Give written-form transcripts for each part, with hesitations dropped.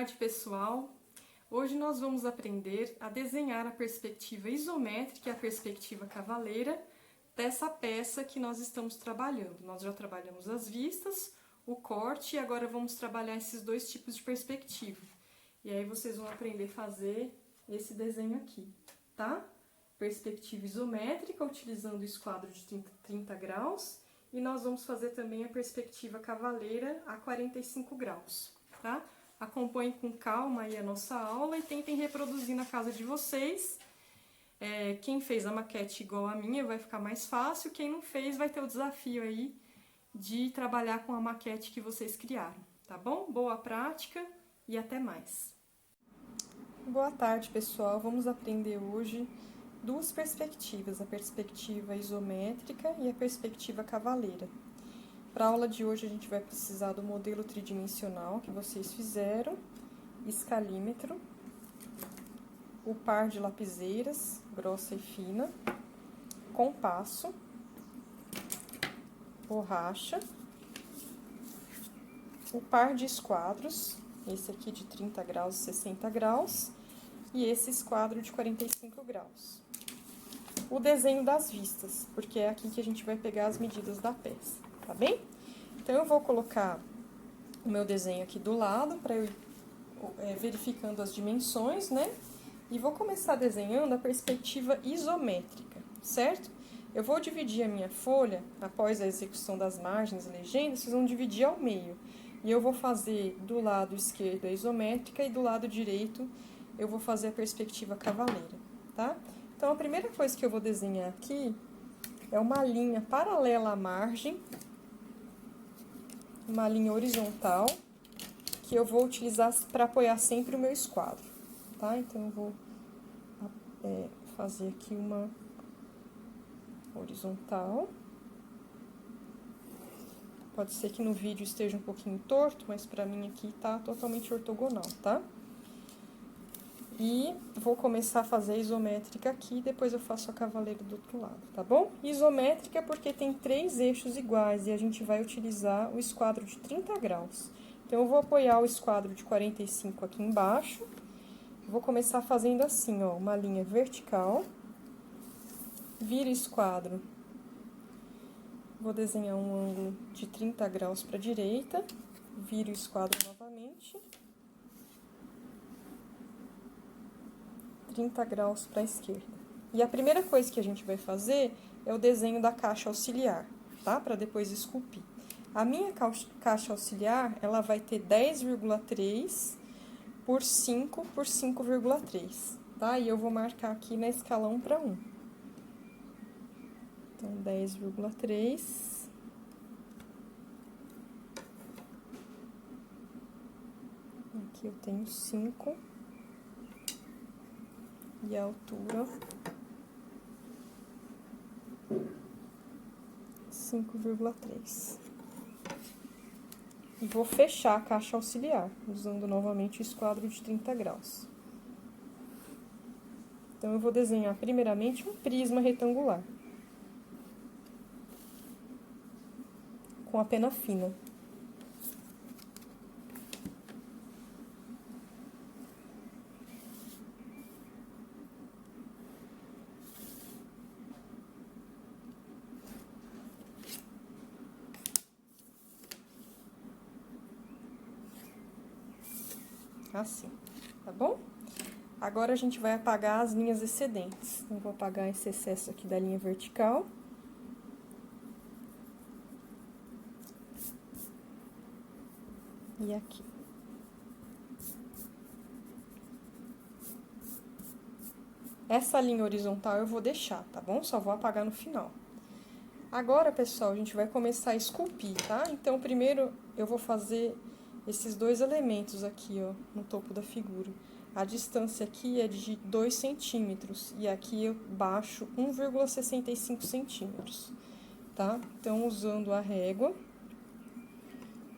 tarde, pessoal! Hoje nós vamos aprender a desenhar a perspectiva isométrica e a perspectiva cavaleira dessa peça que nós estamos trabalhando. Nós já trabalhamos as vistas, o corte e agora vamos trabalhar esses dois tipos de perspectiva. E aí vocês vão aprender a fazer esse desenho aqui, tá? Perspectiva isométrica, utilizando o esquadro de 30 graus. E nós vamos fazer também a perspectiva cavaleira a 45 graus, tá? Acompanhem com calma aí a nossa aula e tentem reproduzir na casa de vocês. Quem fez a maquete igual a minha vai ficar mais fácil, quem não fez vai ter o desafio aí de trabalhar com a maquete que vocês criaram, tá bom? Boa prática e até mais! Boa tarde, pessoal! Vamos aprender hoje duas perspectivas, a perspectiva isométrica e a perspectiva cavaleira. Para a aula de hoje, a gente vai precisar do modelo tridimensional que vocês fizeram, escalímetro, o par de lapiseiras, grossa e fina, compasso, borracha, o par de esquadros, esse aqui de 30 graus e 60 graus, e esse esquadro de 45 graus. O desenho das vistas, porque é aqui que a gente vai pegar as medidas da peça, tá bem? Então, eu vou colocar o meu desenho aqui do lado, para eu ir verificando as dimensões, né? E vou começar desenhando a perspectiva isométrica, certo? Eu vou dividir a minha folha, após a execução das margens e legendas, vocês vão dividir ao meio. E eu vou fazer do lado esquerdo a isométrica e do lado direito eu vou fazer a perspectiva cavaleira, tá? Então, a primeira coisa que eu vou desenhar aqui é uma linha paralela à margem, uma linha horizontal, que eu vou utilizar para apoiar sempre o meu esquadro, tá? Então, eu vou fazer aqui uma horizontal. Pode ser que no vídeo esteja um pouquinho torto, mas para mim aqui tá totalmente ortogonal, tá? E vou começar a fazer a isométrica aqui, depois eu faço a cavaleira do outro lado, tá bom? Isométrica porque tem 3 eixos iguais e a gente vai utilizar o esquadro de 30 graus. Então, eu vou apoiar o esquadro de 45 aqui embaixo. Vou começar fazendo assim, ó, uma linha vertical. Vira o esquadro. Vou desenhar um ângulo de 30 graus para a direita. Viro o esquadro novamente. 30 graus para a esquerda. E a primeira coisa que a gente vai fazer é o desenho da caixa auxiliar, tá? Para depois esculpir. A minha caixa auxiliar, ela vai ter 10,3 por 5 por 5,3, tá? E eu vou marcar aqui na escala 1 para 1. Então, 10,3. Aqui eu tenho 5. E a altura 5,3. E vou fechar a caixa auxiliar, usando novamente o esquadro de 30 graus. Então, eu vou desenhar primeiramente um prisma retangular, com a pena fina. Assim, tá bom? Agora, a gente vai apagar as linhas excedentes. Então, vou apagar esse excesso aqui da linha vertical. E aqui. Essa linha horizontal eu vou deixar, tá bom? Só vou apagar no final. Agora, pessoal, a gente vai começar a esculpir, tá? Então, primeiro eu vou fazer esses dois elementos aqui, ó, no topo da figura. A distância aqui é de 2 centímetros e aqui eu baixo 1,65 centímetros, tá? Então, usando a régua,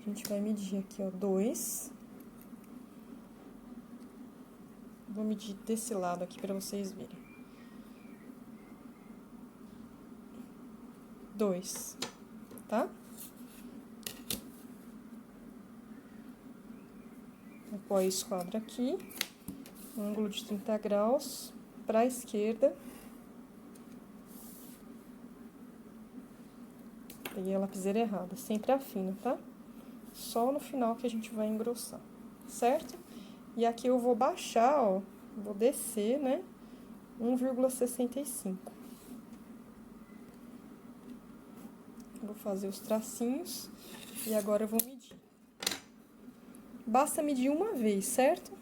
a gente vai medir aqui, ó, 2. Vou medir desse lado aqui para vocês verem. 2, tá? apoio o esquadro aqui, ângulo de 30 graus para a esquerda. Peguei a lapiseira errada, sempre afina, tá? Só no final que a gente vai engrossar, certo? E aqui eu vou baixar, ó, vou descer, né? 1,65. Vou fazer os tracinhos e agora eu vou medir. Basta medir uma vez, certo?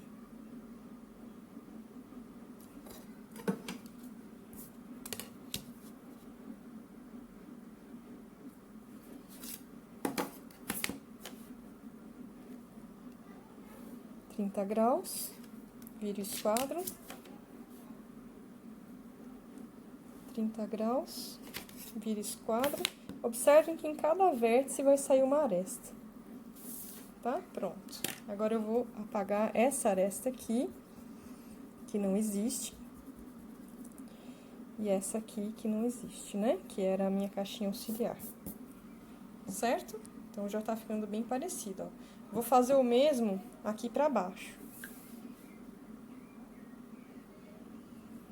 graus, vire o esquadro, 30 graus, vire o esquadro. Observem que em cada vértice vai sair uma aresta, tá? Pronto. Agora eu vou apagar essa aresta aqui, que não existe, e essa aqui que não existe, né? Que era a minha caixinha auxiliar, certo? Então, já tá ficando bem parecido, ó. Vou fazer o mesmo aqui pra baixo.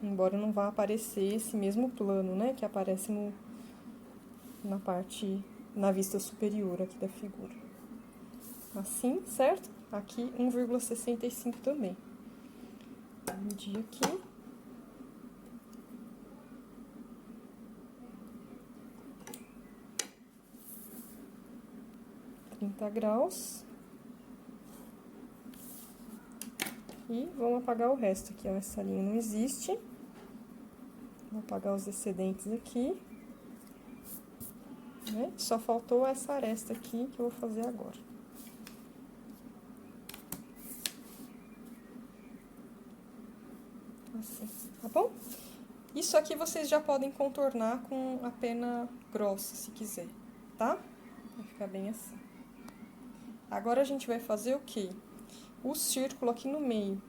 Embora não vá aparecer esse mesmo plano, né? Que aparece na vista superior aqui da figura. Assim, certo? Aqui, 1,65 também. Vou medir aqui. Graus. E vamos apagar o resto aqui, ó. Essa linha não existe. Vou apagar os excedentes aqui. Né? Só faltou essa aresta aqui que eu vou fazer agora. Assim, tá bom? Isso aqui vocês já podem contornar com a pena grossa, se quiser, tá? Vai ficar bem assim. Agora, a gente vai fazer o quê? O círculo aqui no meio,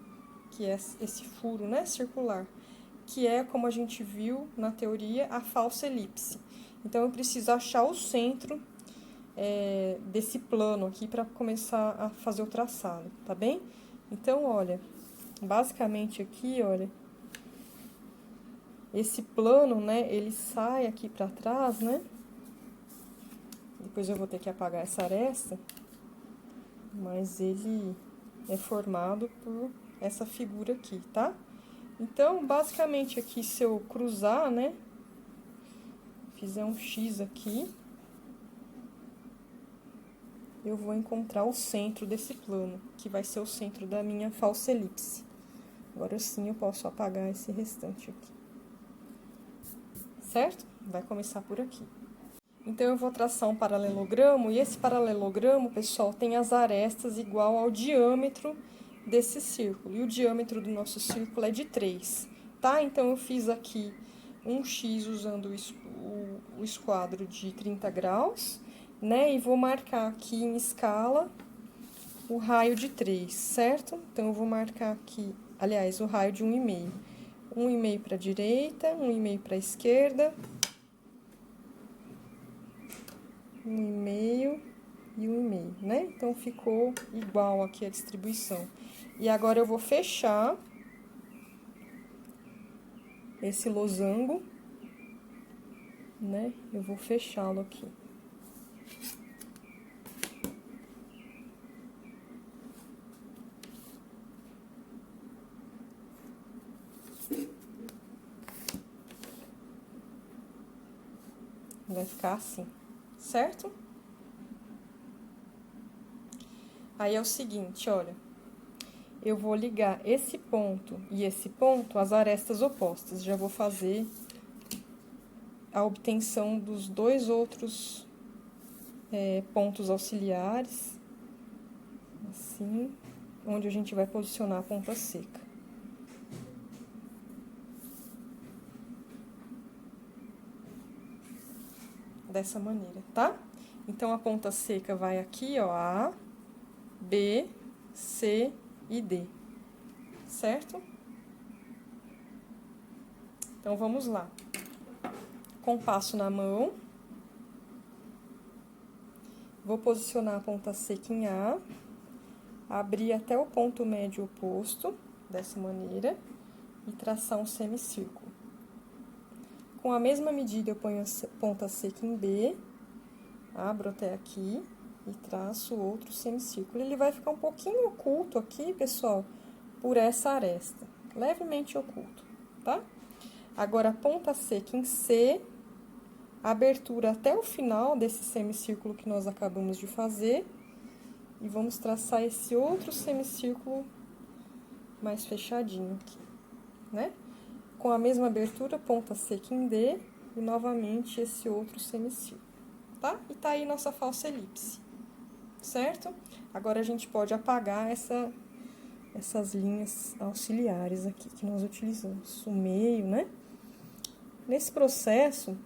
que é esse furo, né, circular, que é, como a gente viu na teoria, a falsa elipse. Então, eu preciso achar o centro desse plano aqui para começar a fazer o traçado, tá bem? Então, olha, basicamente aqui, olha, esse plano, né, ele sai aqui para trás, né? Depois eu vou ter que apagar essa aresta, mas ele é formado por essa figura aqui, tá? Então, basicamente aqui, se eu cruzar, né, fizer um X aqui, eu vou encontrar o centro desse plano, que vai ser o centro da minha falsa elipse. Agora sim eu posso apagar esse restante aqui. Certo? Vai começar por aqui. Então, eu vou traçar um paralelogramo, e esse paralelogramo, pessoal, tem as arestas igual ao diâmetro desse círculo. E o diâmetro do nosso círculo é de 3, tá? Então, eu fiz aqui um X usando o esquadro de 30 graus, né? E vou marcar aqui em escala o raio de 3, certo? Então, eu vou marcar aqui, aliás, o raio de 1,5. 1,5 para a direita, 1,5 para a esquerda, 1,5 e 1,5, né? Então, ficou igual aqui a distribuição. E agora, eu vou fechar esse losango, né? Eu vou fechá-lo aqui. Vai ficar assim, certo? Aí, é o seguinte, olha, eu vou ligar esse ponto e esse ponto às arestas opostas. Já vou fazer a obtenção dos dois outros pontos auxiliares, assim, onde a gente vai posicionar a ponta seca. Dessa maneira, tá? Então, a ponta seca vai aqui, ó, A, B, C e D, certo? Então, vamos lá. Compasso na mão. Vou posicionar a ponta seca em A. abrir até o ponto médio oposto, dessa maneira, e traçar um semicírculo. Com a mesma medida, eu ponho a ponta seca em B, abro até aqui e traço outro semicírculo. Ele vai ficar um pouquinho oculto aqui, pessoal, por essa aresta, levemente oculto, tá? Agora, a ponta seca em C, abertura até o final desse semicírculo que nós acabamos de fazer, e vamos traçar esse outro semicírculo mais fechadinho aqui, né? Com a mesma abertura, ponta seca em D, e novamente esse outro semicírculo, tá? E tá aí nossa falsa elipse, certo? Agora, a gente pode apagar essas linhas auxiliares aqui que nós utilizamos, o meio, né? Nesse processo,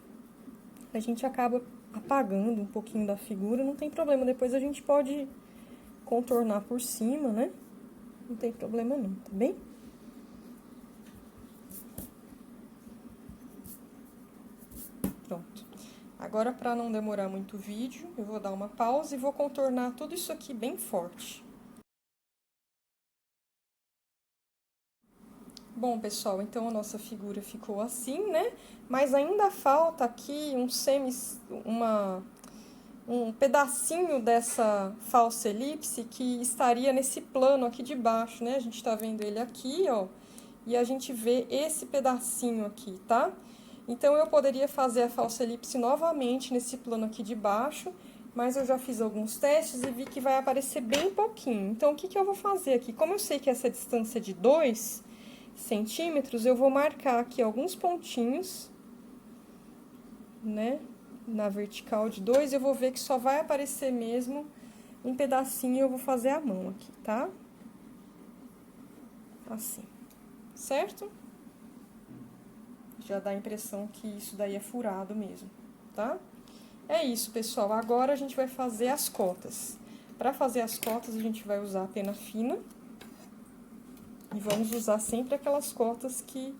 a gente acaba apagando um pouquinho da figura, não tem problema, depois a gente pode contornar por cima, né? Não tem problema não, tá bem? Pronto. Agora, para não demorar muito o vídeo, eu vou dar uma pausa e vou contornar tudo isso aqui bem forte. Bom, pessoal, então a nossa figura ficou assim, né? Mas ainda falta aqui um pedacinho dessa falsa elipse que estaria nesse plano aqui de baixo, né? A gente tá vendo ele aqui, ó, e a gente vê esse pedacinho aqui, tá? Então, eu poderia fazer a falsa elipse novamente nesse plano aqui de baixo, mas eu já fiz alguns testes e vi que vai aparecer bem pouquinho. Então, o que que eu vou fazer aqui? Como eu sei que essa distância é de 2 centímetros, eu vou marcar aqui alguns pontinhos, né? Na vertical de 2, eu vou ver que só vai aparecer mesmo um pedacinho e eu vou fazer a mão aqui, tá? Assim, certo? Já dá a impressão que isso daí é furado mesmo, tá? É isso, pessoal. Agora, a gente vai fazer as cotas. Para fazer as cotas, a gente vai usar a pena fina. E vamos usar sempre aquelas cotas que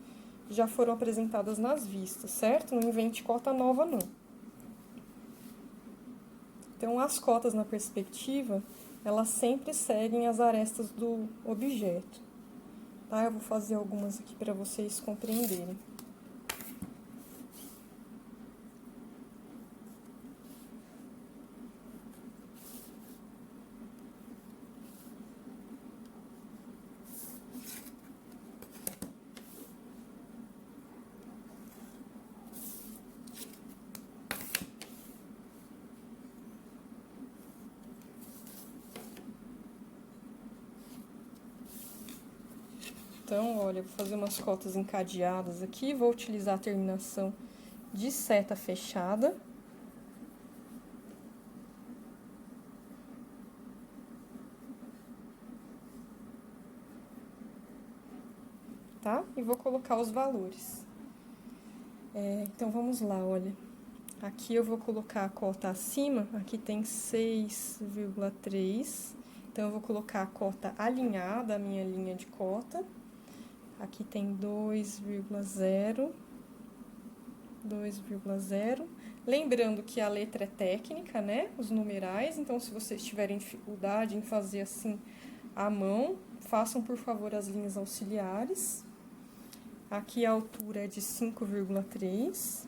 já foram apresentadas nas vistas, certo? Não invente cota nova, não. Então, as cotas na perspectiva, elas sempre seguem as arestas do objeto, tá? Eu vou fazer algumas aqui para vocês compreenderem. Então, olha, vou fazer umas cotas encadeadas aqui, vou utilizar a terminação de seta fechada. Tá? E vou colocar os valores. Então, vamos lá, olha. Aqui eu vou colocar a cota acima, aqui tem 6,3. Então, eu vou colocar a cota alinhada, a minha linha de cota. Aqui tem 2,0. Lembrando que a letra é técnica, né? Os numerais. Então, se vocês tiverem dificuldade em fazer assim à mão, façam, por favor, as linhas auxiliares. Aqui a altura é de 5,3.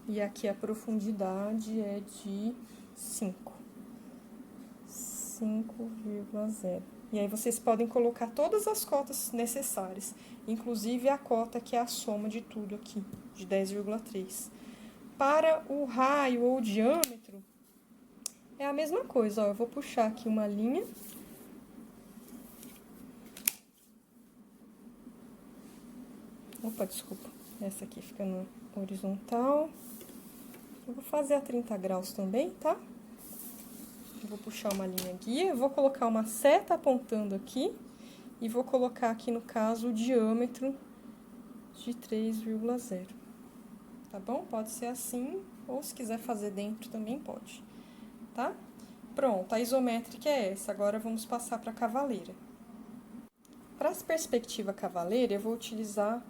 E aqui a profundidade é de 5. 5,0. E aí, vocês podem colocar todas as cotas necessárias, inclusive a cota que é a soma de tudo aqui, de 10,3. Para o raio ou o diâmetro, é a mesma coisa, ó. Eu vou puxar aqui uma linha. Opa, desculpa. Essa aqui fica no horizontal. Eu vou fazer a 30 graus também, tá? Eu vou puxar uma linha guia, eu vou colocar uma seta apontando aqui e vou colocar aqui, no caso, o diâmetro de 3,0. Tá bom? Pode ser assim, ou se quiser fazer dentro também pode, tá? Pronto, a isométrica é essa. Agora, vamos passar para a cavaleira. Para a perspectiva cavaleira, eu vou utilizar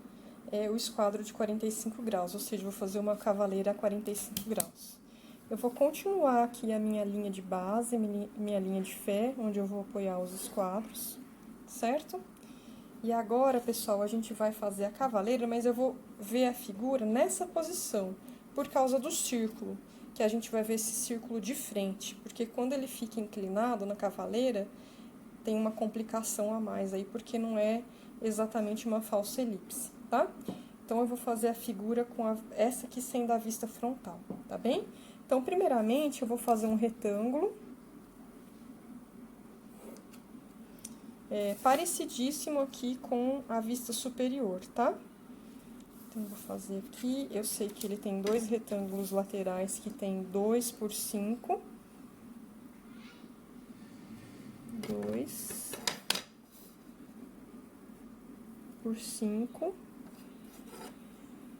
o esquadro de 45 graus, ou seja, vou fazer uma cavaleira a 45 graus. Eu vou continuar aqui a minha linha de base, minha linha de fé, onde eu vou apoiar os esquadros, certo? E agora, pessoal, a gente vai fazer a cavaleira, mas eu vou ver a figura nessa posição, por causa do círculo, que a gente vai ver esse círculo de frente, porque quando ele fica inclinado na cavaleira, tem uma complicação a mais aí, porque não é exatamente uma falsa elipse, tá? Então, eu vou fazer a figura com essa aqui sendo a vista frontal, tá bem? Então, primeiramente, eu vou fazer um retângulo. Parecidíssimo aqui com a vista superior, tá? Então, eu vou fazer aqui, eu sei que ele tem dois retângulos laterais que tem 2 por 5. 2 por 5.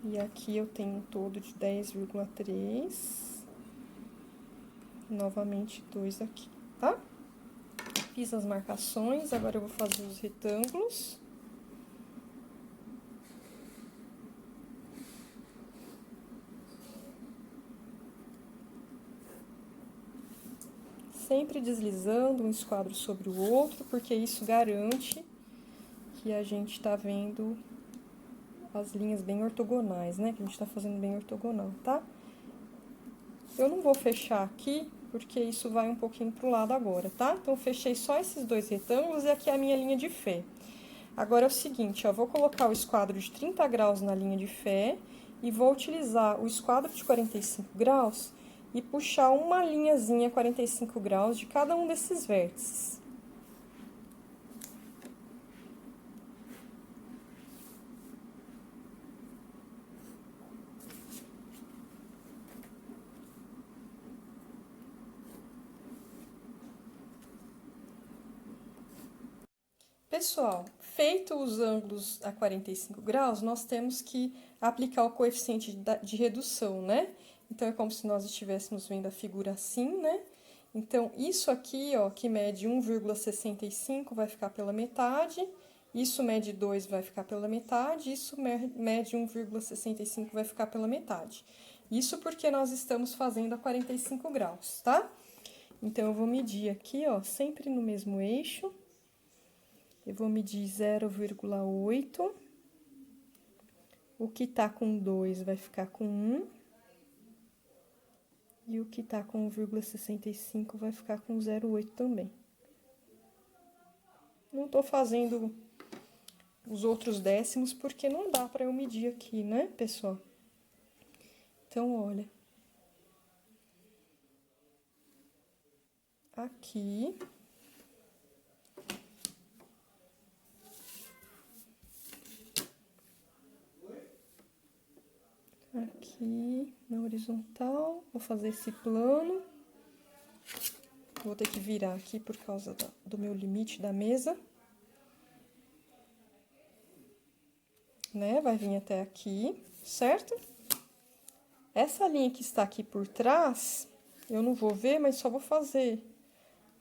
E aqui eu tenho um todo de 10,3. Novamente, 2 aqui, tá? Fiz as marcações, agora eu vou fazer os retângulos. Sempre deslizando um esquadro sobre o outro, porque isso garante que a gente tá vendo as linhas bem ortogonais, né? Que a gente tá fazendo bem ortogonal, tá? Eu não vou fechar aqui, porque isso vai um pouquinho pro lado agora, tá? Então, fechei só esses dois retângulos e aqui é a minha linha de fé. Agora, é o seguinte, ó, vou colocar o esquadro de 30 graus na linha de fé e vou utilizar o esquadro de 45 graus e puxar uma linhazinha 45 graus de cada um desses vértices. Pessoal, feito os ângulos a 45 graus, nós temos que aplicar o coeficiente de redução, né? Então, é como se nós estivéssemos vendo a figura assim, né? Então, isso aqui, ó, que mede 1,65 vai ficar pela metade, isso mede 2 vai ficar pela metade, isso mede 1,65 vai ficar pela metade. Isso porque nós estamos fazendo a 45 graus, tá? Então, eu vou medir aqui, ó, sempre no mesmo eixo. Eu vou medir 0,8. O que tá com 2 vai ficar com 1. E o que tá com 1,65 vai ficar com 0,8 também. Não tô fazendo os outros décimos porque não dá pra eu medir aqui, né, pessoal? Então, olha. Aqui. Aqui na horizontal, vou fazer esse plano. Vou ter que virar aqui por causa do meu limite da mesa. Né? Vai vir até aqui, certo? Essa linha que está aqui por trás, eu não vou ver, mas só vou fazer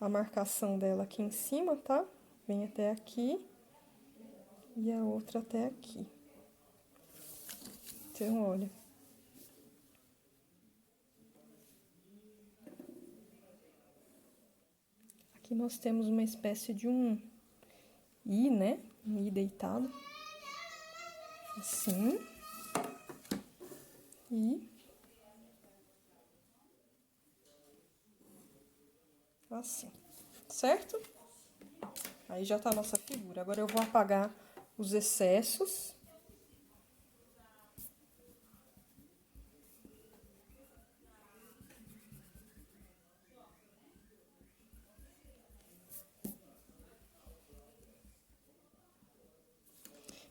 a marcação dela aqui em cima, tá? Vem até aqui e a outra até aqui. Então, olha. Aqui nós temos uma espécie de um I, né? Um I deitado. Assim. E assim, certo? Aí já tá a nossa figura. Agora eu vou apagar os excessos.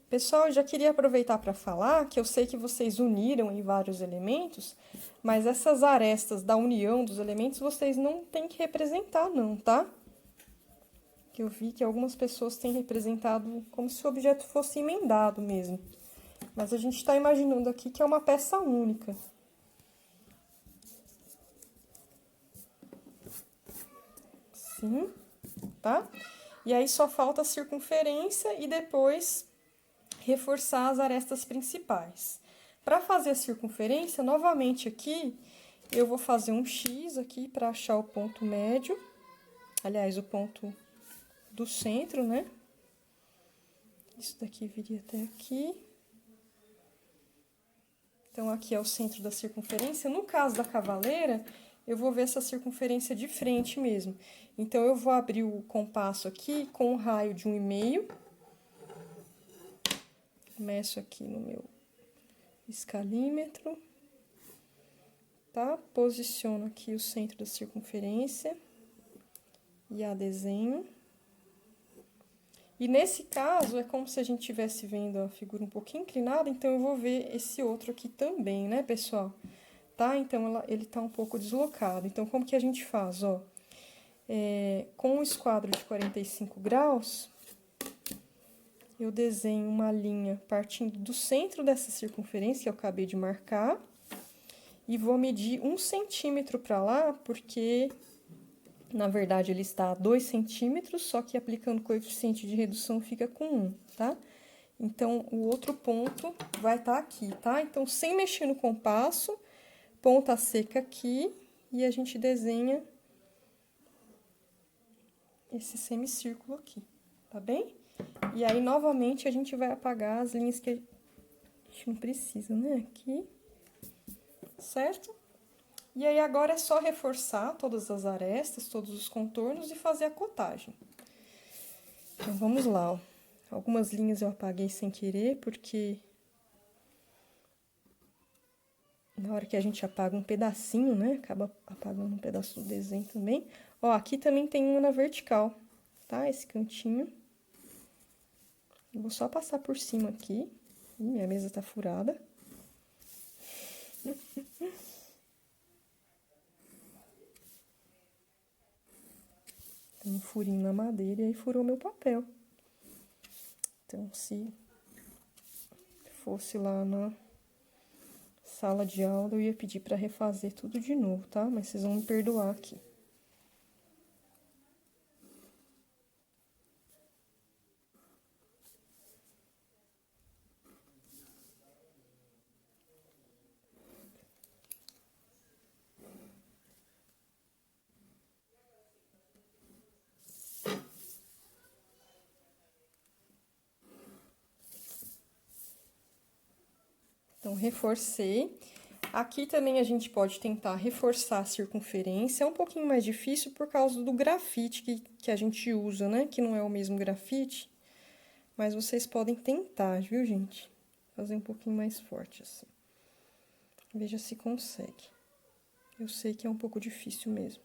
Pessoal, eu já queria aproveitar para falar que eu sei que vocês uniram em vários elementos, mas essas arestas da união dos elementos vocês não têm que representar, não, tá? Que eu vi que algumas pessoas têm representado como se o objeto fosse emendado mesmo. Mas a gente está imaginando aqui que é uma peça única. Assim, tá? E aí só falta a circunferência e depois reforçar as arestas principais. Para fazer a circunferência, novamente aqui, Eu vou fazer um X aqui para achar o ponto médio. Aliás, o ponto do centro, né? Isso daqui viria até aqui. Então, aqui é o centro da circunferência. No caso da cavaleira, eu vou ver essa circunferência de frente mesmo. Então, eu vou abrir o compasso aqui com um raio de 1,5. Meço aqui no meu escalímetro. Tá? Posiciono aqui o centro da circunferência. E a desenho. E nesse caso, é como se a gente estivesse vendo a figura um pouquinho inclinada, então eu vou ver esse outro aqui também, né, pessoal? Tá? Então, ele tá um pouco deslocado. Então, como que a gente faz, ó? Com o esquadro de 45 graus, eu desenho uma linha partindo do centro dessa circunferência que eu acabei de marcar, e vou medir 1 centímetro para lá, porque... Na verdade, ele está a 2 centímetros, só que aplicando coeficiente de redução fica com 1, tá? Então, o outro ponto vai estar aqui, tá? Então, sem mexer no compasso, ponta seca aqui, e a gente desenha esse semicírculo aqui, tá bem? E aí, novamente, a gente vai apagar as linhas que a gente não precisa, né? Aqui, certo? E aí, agora é só reforçar todas as arestas, todos os contornos e fazer a cotagem. Então, vamos lá, ó. Algumas linhas eu apaguei sem querer, porque na hora que a gente apaga um pedacinho, né? Acaba apagando um pedaço do desenho também. Ó, aqui também tem uma na vertical, tá? Esse cantinho. Eu vou só passar por cima aqui. Ih, minha mesa tá furada. Tem um furinho na madeira e aí furou meu papel. Então, se fosse lá na sala de aula, eu ia pedir para refazer tudo de novo, tá? Mas vocês vão me perdoar aqui. Então, reforcei. Aqui também a gente pode tentar reforçar a circunferência. É um pouquinho mais difícil por causa do grafite que a gente usa, né? Que não é o mesmo grafite. Mas vocês podem tentar, viu, gente? Fazer um pouquinho mais forte, assim. Veja se consegue. Eu sei que é um pouco difícil mesmo.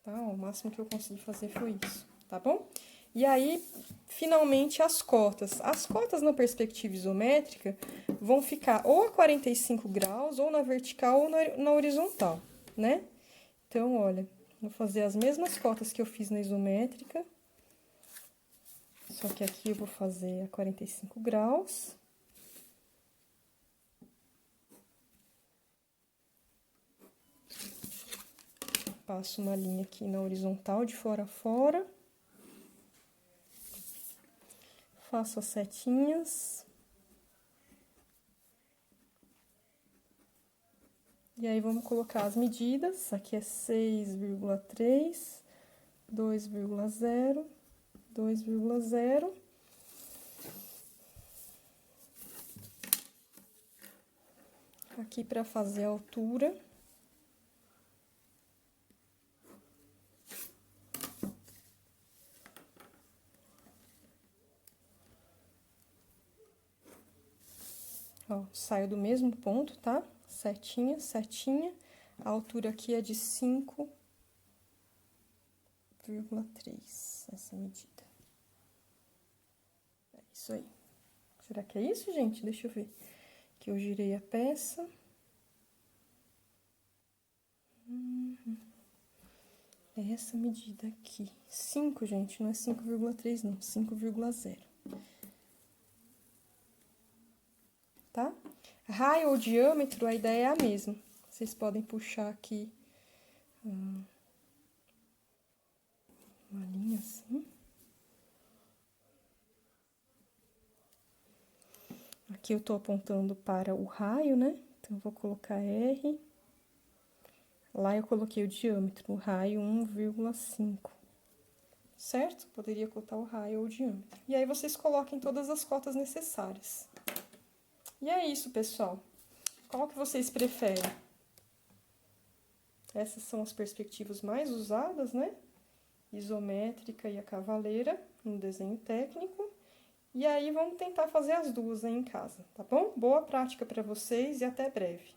Tá? Ó, o máximo que eu consegui fazer foi isso, tá bom? E aí, finalmente, as cotas. As cotas na perspectiva isométrica vão ficar ou a 45 graus, ou na vertical, ou na horizontal, né? Então, olha, vou fazer as mesmas cotas que eu fiz na isométrica. Só que aqui eu vou fazer a 45 graus. Passo uma linha aqui na horizontal, de fora a fora. Faço as setinhas. E aí, vamos colocar as medidas. Aqui é 6,3, 2,0, 2,0. Aqui para fazer a altura. Ó, saio do mesmo ponto, tá? Setinha, setinha. A altura aqui é de 5,3, essa medida. É isso aí. Será que é isso, gente? Deixa eu ver. Aqui eu girei a peça. É essa medida aqui. 5, gente, não é 5,3 não, 5,0. Tá? Raio ou diâmetro, a ideia é a mesma. Vocês podem puxar aqui uma linha assim. Aqui eu tô apontando para o raio, né? Então, eu vou colocar R. Lá eu coloquei o diâmetro, o raio 1,5. Certo? Poderia cotar o raio ou o diâmetro. E aí, vocês coloquem todas as cotas necessárias. E é isso, pessoal. Qual que vocês preferem? Essas são as perspectivas mais usadas, né? Isométrica e a cavaleira, no desenho técnico. E aí, vamos tentar fazer as duas aí em casa, tá bom? Boa prática para vocês e até breve.